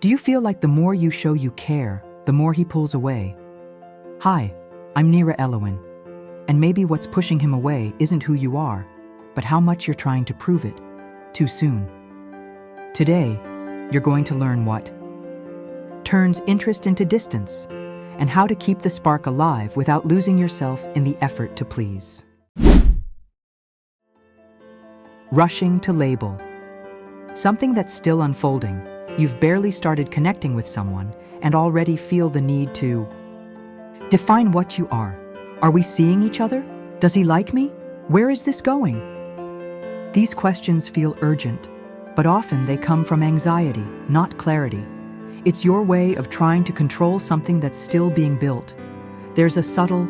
Do you feel like the more you show you care, the more he pulls away? Hi, I'm Nyra Elowyn, and maybe what's pushing him away isn't who you are, but how much you're trying to prove it too soon. Today, you're going to learn what turns interest into distance, and how to keep the spark alive without losing yourself in the effort to please. Rushing to label. Something that's still unfolding. You've barely started connecting with someone and already feel the need to define what you are. Are we seeing each other? Does he like me? Where is this going? These questions feel urgent, but often they come from anxiety, not clarity. It's your way of trying to control something that's still being built. There's a subtle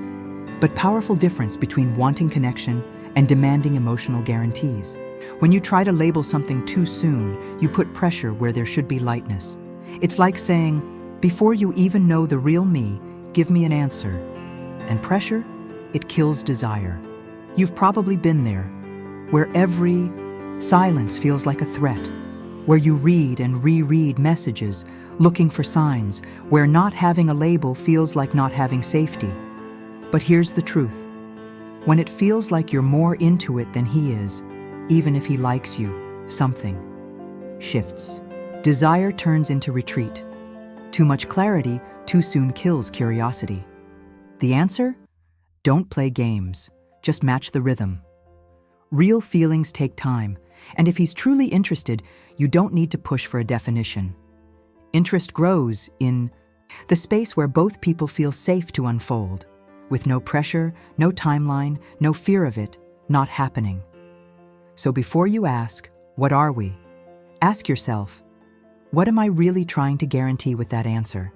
but powerful difference between wanting connection and demanding emotional guarantees. When you try to label something too soon, you put pressure where there should be lightness. It's like saying, before you even know the real me, give me an answer. And pressure, it kills desire. You've probably been there, where every silence feels like a threat, where you read and reread messages, looking for signs, where not having a label feels like not having safety. But here's the truth. When it feels like you're more into it than he is, even if he likes you, something shifts. Desire turns into retreat. Too much clarity too soon kills curiosity. The answer? Don't play games. Just match the rhythm. Real feelings take time, and if he's truly interested, you don't need to push for a definition. Interest grows in the space where both people feel safe to unfold, with no pressure, no timeline, no fear of it not happening. So before you ask, what are we? Ask yourself, what am I really trying to guarantee with that answer?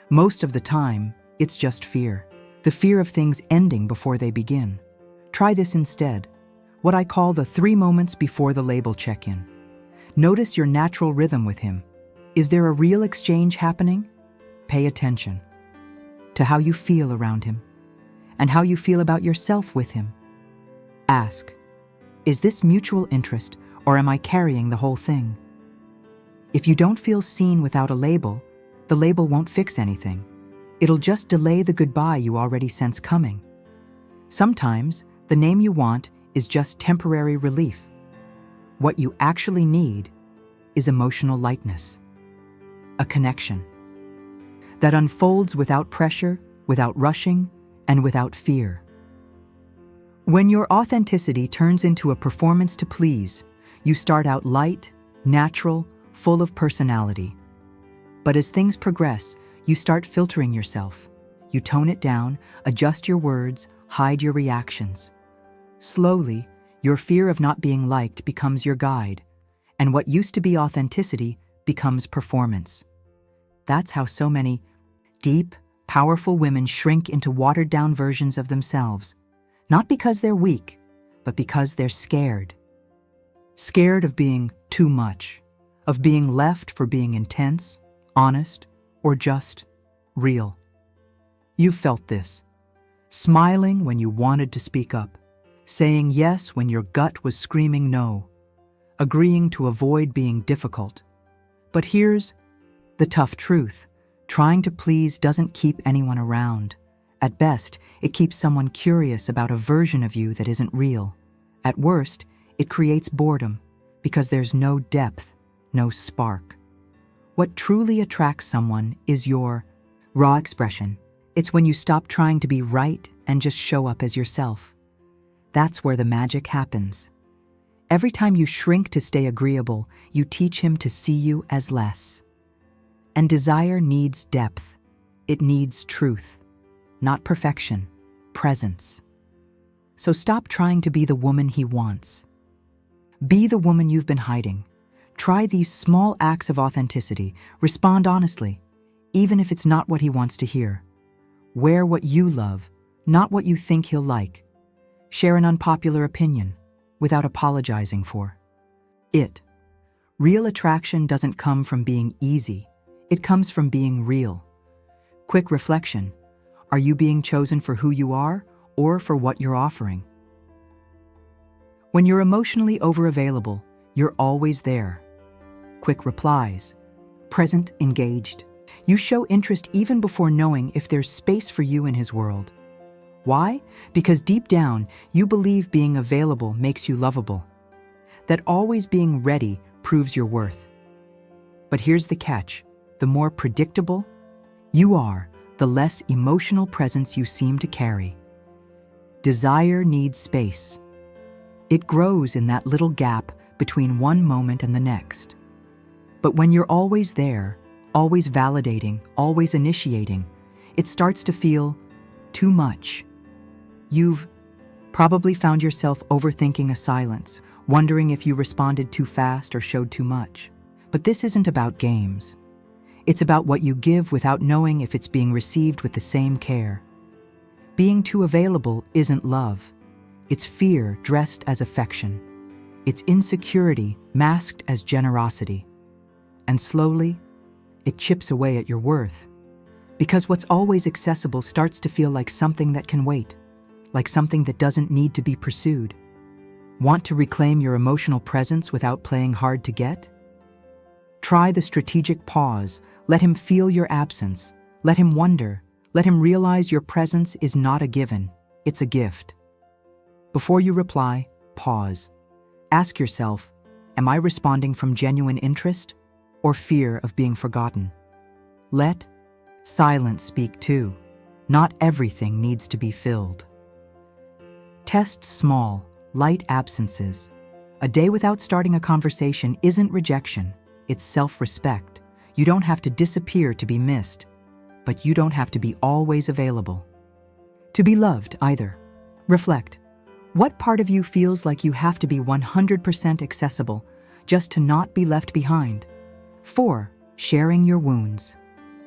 Most of the time, it's just fear. The fear of things ending before they begin. Try this instead, what I call the 3 moments before the label check-in. Notice your natural rhythm with him. Is there a real exchange happening? Pay attention to how you feel around him and how you feel about yourself with him. Ask, is this mutual interest, or am I carrying the whole thing? If you don't feel seen without a label, the label won't fix anything. It'll just delay the goodbye you already sense coming. Sometimes, the name you want is just temporary relief. What you actually need is emotional lightness. A connection that unfolds without pressure, without rushing, and without fear. When your authenticity turns into a performance to please, you start out light, natural, full of personality. But as things progress, you start filtering yourself. You tone it down, adjust your words, hide your reactions. Slowly, your fear of not being liked becomes your guide, and what used to be authenticity becomes performance. That's how so many deep, powerful women shrink into watered-down versions of themselves. Not because they're weak, but because they're scared. Scared of being too much, of being left for being intense, honest, or just real. You've felt this. Smiling when you wanted to speak up, saying yes when your gut was screaming no, agreeing to avoid being difficult. But here's the tough truth. Trying to please doesn't keep anyone around. At best, it keeps someone curious about a version of you that isn't real. At worst, it creates boredom because there's no depth, no spark. What truly attracts someone is your raw expression. It's when you stop trying to be right and just show up as yourself. That's where the magic happens. Every time you shrink to stay agreeable, you teach him to see you as less. And desire needs depth. It needs truth. Not perfection, presence. So stop trying to be the woman he wants. Be the woman you've been hiding. Try these small acts of authenticity. Respond honestly, even if it's not what he wants to hear. Wear what you love, not what you think he'll like. Share an unpopular opinion without apologizing for it. Real attraction doesn't come from being easy. It comes from being real. Quick reflection. Are you being chosen for who you are or for what you're offering? When you're emotionally overavailable, you're always there. Quick replies, present, engaged. You show interest even before knowing if there's space for you in his world. Why? Because deep down, you believe being available makes you lovable. That always being ready proves your worth. But here's the catch. The more predictable you are, the less emotional presence you seem to carry. Desire needs space. It grows in that little gap between one moment and the next. But when you're always there, always validating, always initiating, it starts to feel too much. You've probably found yourself overthinking a silence, wondering if you responded too fast or showed too much. But this isn't about games. It's about what you give without knowing if it's being received with the same care. Being too available isn't love. It's fear dressed as affection. It's insecurity masked as generosity. And slowly, it chips away at your worth. Because what's always accessible starts to feel like something that can wait, like something that doesn't need to be pursued. Want to reclaim your emotional presence without playing hard to get? Try the strategic pause. Let him feel your absence. Let him wonder. Let him realize your presence is not a given, it's a gift. Before you reply, pause. Ask yourself, am I responding from genuine interest or fear of being forgotten? Let silence speak too. Not everything needs to be filled. Test small, light absences. A day without starting a conversation isn't rejection, it's self-respect. You don't have to disappear to be missed, but you don't have to be always available to be loved either. Reflect. What part of you feels like you have to be 100% accessible just to not be left behind? 4. Sharing your wounds.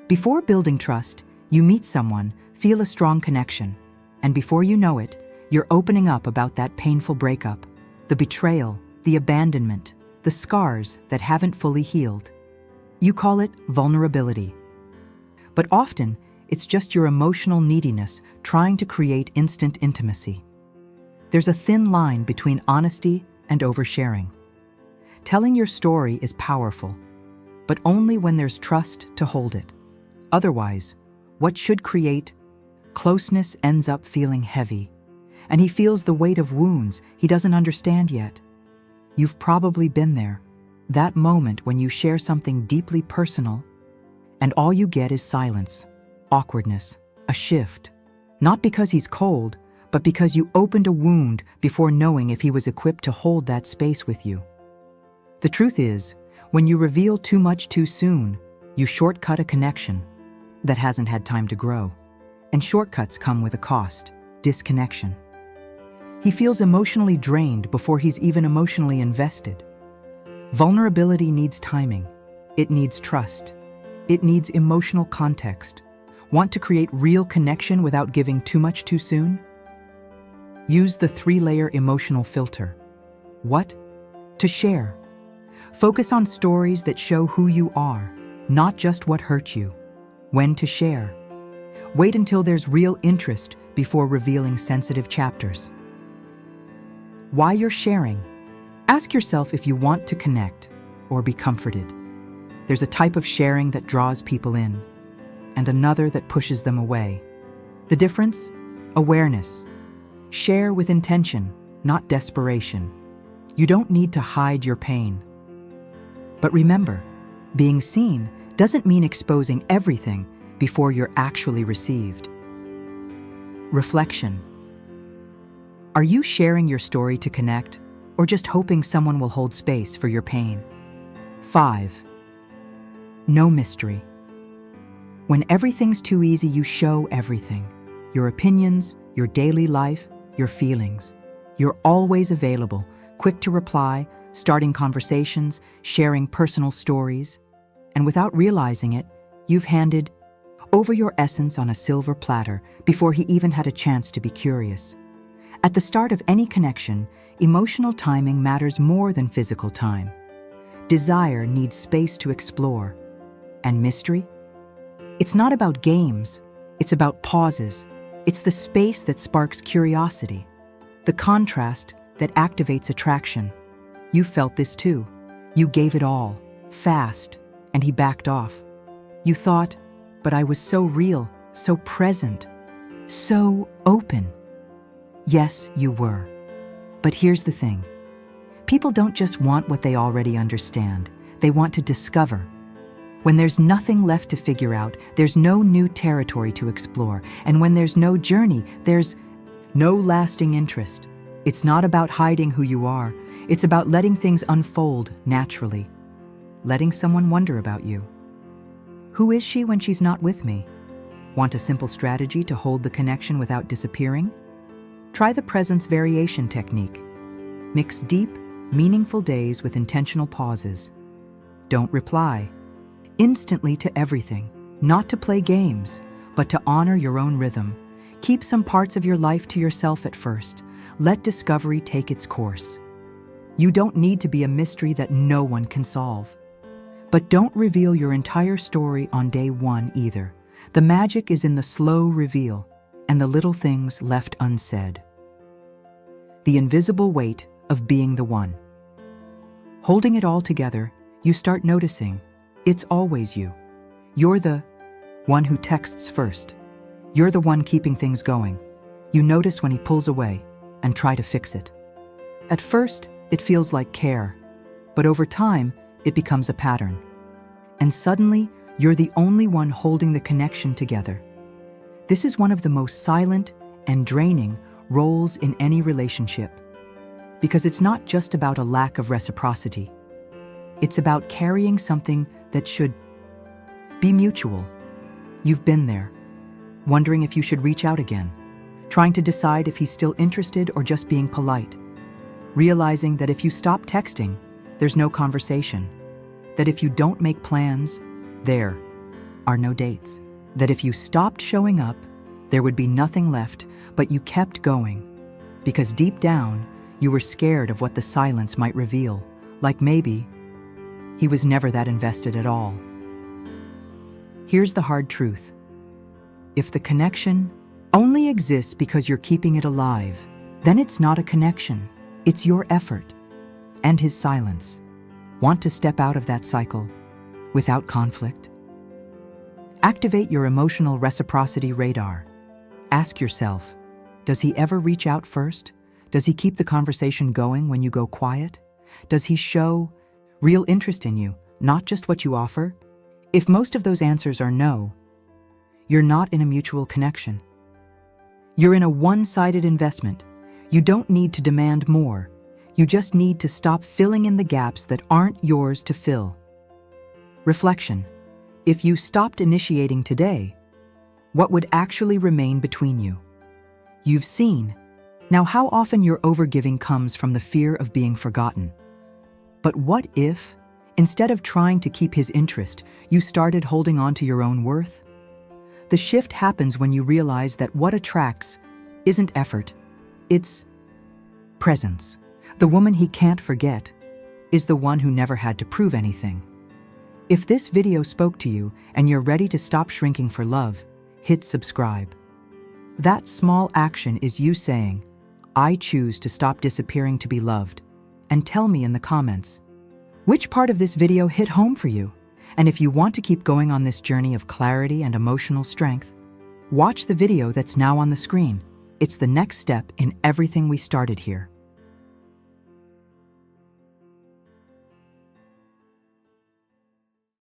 Before building trust, you meet someone, feel a strong connection, and before you know it, you're opening up about that painful breakup, the betrayal, the abandonment, the scars that haven't fully healed. You call it vulnerability. But often, it's just your emotional neediness trying to create instant intimacy. There's a thin line between honesty and oversharing. Telling your story is powerful, but only when there's trust to hold it. Otherwise, what should create closeness ends up feeling heavy, and he feels the weight of wounds he doesn't understand yet. You've probably been there, that moment when you share something deeply personal, and all you get is silence, awkwardness, a shift. Not because he's cold, but because you opened a wound before knowing if he was equipped to hold that space with you. The truth is, when you reveal too much too soon, you shortcut a connection that hasn't had time to grow. And shortcuts come with a cost, disconnection. He feels emotionally drained before he's even emotionally invested. Vulnerability needs timing. It needs trust. It needs emotional context. Want to create real connection without giving too much too soon? Use the 3-layer emotional filter. What? To share. Focus on stories that show who you are, not just what hurt you. When to share. Wait until there's real interest before revealing sensitive chapters. Why you're sharing. Ask yourself if you want to connect or be comforted. There's a type of sharing that draws people in, and another that pushes them away. The difference? Awareness. Share with intention, not desperation. You don't need to hide your pain. But remember, being seen doesn't mean exposing everything before you're actually received. Reflection. Are you sharing your story to connect, or just hoping someone will hold space for your pain? 5. No mystery. When everything's too easy, you show everything. Your opinions, your daily life, your feelings. You're always available, quick to reply, starting conversations, sharing personal stories. And without realizing it, you've handed over your essence on a silver platter before he even had a chance to be curious. At the start of any connection, emotional timing matters more than physical time. Desire needs space to explore. And mystery? It's not about games, it's about pauses. It's the space that sparks curiosity, the contrast that activates attraction. You felt this too. You gave it all, fast, and he backed off. You thought, but I was so real, so present, so open. Yes, you were. But here's the thing. People don't just want what they already understand. They want to discover. When there's nothing left to figure out, there's no new territory to explore. And when there's no journey, there's no lasting interest. It's not about hiding who you are. It's about letting things unfold naturally. Letting someone wonder about you. Who is she when she's not with me? Want a simple strategy to hold the connection without disappearing? Try the presence variation technique. Mix deep, meaningful days with intentional pauses. Don't reply instantly to everything, not to play games, but to honor your own rhythm. Keep some parts of your life to yourself at first. Let discovery take its course. You don't need to be a mystery that no one can solve. But don't reveal your entire story on day one either. The magic is in the slow reveal and the little things left unsaid. The invisible weight of being the one. Holding it all together, you start noticing it's always you. You're the one who texts first. You're the one keeping things going. You notice when he pulls away and try to fix it. At first, it feels like care, but over time, it becomes a pattern. And suddenly, you're the only one holding the connection together. This is one of the most silent and draining roles in any relationship, because it's not just about a lack of reciprocity. It's about carrying something that should be mutual. You've been there, wondering if you should reach out again, trying to decide if he's still interested or just being polite, realizing that if you stop texting, there's no conversation, that if you don't make plans, there are no dates, that if you stopped showing up, there would be nothing left, but you kept going, because deep down, you were scared of what the silence might reveal, like maybe he was never that invested at all. Here's the hard truth. If the connection only exists because you're keeping it alive, then it's not a connection. It's your effort and his silence. Want to step out of that cycle without conflict? Activate your emotional reciprocity radar. Ask yourself, does he ever reach out first? Does he keep the conversation going when you go quiet? Does he show real interest in you, not just what you offer? If most of those answers are no, you're not in a mutual connection. You're in a one-sided investment. You don't need to demand more. You just need to stop filling in the gaps that aren't yours to fill. Reflection. If you stopped initiating today, what would actually remain between you? You've seen. Now how often your overgiving comes from the fear of being forgotten. But what if, instead of trying to keep his interest, you started holding on to your own worth? The shift happens when you realize that what attracts isn't effort, it's presence. The woman he can't forget is the one who never had to prove anything. If this video spoke to you and you're ready to stop shrinking for love, hit subscribe. That small action is you saying, I choose to stop disappearing to be loved. And tell me in the comments, which part of this video hit home for you? And if you want to keep going on this journey of clarity and emotional strength, watch the video that's now on the screen. It's the next step in everything we started here.